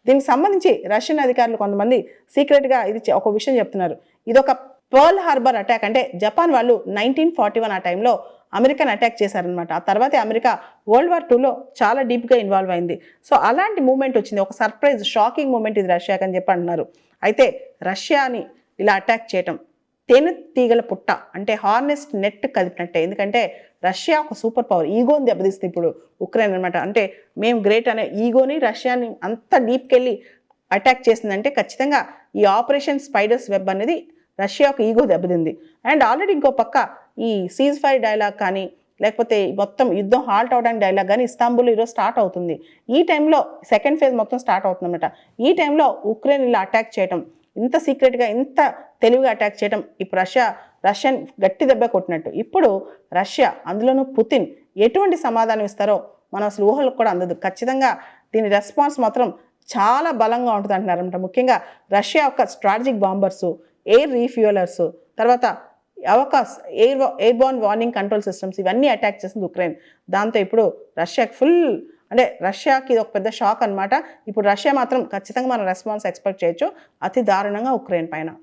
దీనికి సంబంధించి రష్యన్ అధికారులు కొంతమంది సీక్రెట్గా ఒక విషయం చెప్తున్నారు. ఇదొక పర్ల్ హార్బర్ అటాక్. అంటే జపాన్ వాళ్ళు 1941 ఆ టైంలో అమెరికాని అటాక్ చేశారనమాట. ఆ తర్వాతే అమెరికా వరల్డ్ వార్ 2లో చాలా డీప్గా ఇన్వాల్వ్ అయింది. సో అలాంటి మూమెంట్ వచ్చింది, ఒక సర్ప్రైజ్ షాకింగ్ మూమెంట్ ఇది రష్యాకి అని చెప్పి అంటున్నారు. అయితే రష్యాని ఇలా అటాక్ చేయటం తేనెటీగల పుట్ట అంటే హార్నెస్ట్ నెట్ కదిపినట్టే. ఎందుకంటే రష్యా ఒక సూపర్ పవర్, ఈగోని దెబ్బతీస్తుంది ఇప్పుడు ఉక్రెయిన్ అనమాట. అంటే మేము గ్రేట్ అనే ఈగోని రష్యాని అంత డీప్కి వెళ్ళి అటాక్ చేసిందంటే ఖచ్చితంగా ఈ ఆపరేషన్ స్పైడర్స్ వెబ్ అనేది రష్యా ఒక ఈగో దెబ్బతింది. అండ్ ఆల్రెడీ ఇంకో పక్క ఈ సీజ్ ఫైర్ డైలాగ్ కానీ లేకపోతే మొత్తం యుద్ధం హాల్ట్ అవడానికి డైలాగ్ కానీ ఇస్తాంబుల్ ఈరోజు స్టార్ట్ అవుతుంది. ఈ టైంలో సెకండ్ ఫేజ్ మొత్తం స్టార్ట్ అవుతుందన్నమాట. ఈ టైంలో ఉక్రెయిన్ ఇలా అటాక్ చేయటం, ఇంత సీక్రెట్గా ఇంత తెలివిగా అటాక్ చేయటం ఇప్పుడు రష్యన్ గట్టి దెబ్బ కొట్టినట్టు. ఇప్పుడు రష్యా, అందులోనూ పుతిన్ ఎటువంటి సమాధానం ఇస్తారో మనం అసలు ఊహలకు కూడా అందదు. ఖచ్చితంగా దీని రెస్పాన్స్ మాత్రం చాలా బలంగా ఉంటుంది అంటున్నారంట. ముఖ్యంగా రష్యా యొక్క స్ట్రాటజిక్ బాంబర్సు, ఎయిర్ రీఫ్యూయలర్స్, తర్వాత అవకాశ్ ఎయిర్బోర్న్ వార్నింగ్ కంట్రోల్ సిస్టమ్స్ ఇవన్నీ అటాక్ చేసింది ఉక్రెయిన్. దాంతో ఇప్పుడు రష్యాకి అంటే రష్యాకి ఇది ఒక పెద్ద షాక్ అనమాట. ఇప్పుడు రష్యా మాత్రం ఖచ్చితంగా మనం రెస్పాన్స్ ఎక్స్పెక్ట్ చేయొచ్చు అతి దారుణంగా ఉక్రెయిన్ పైన.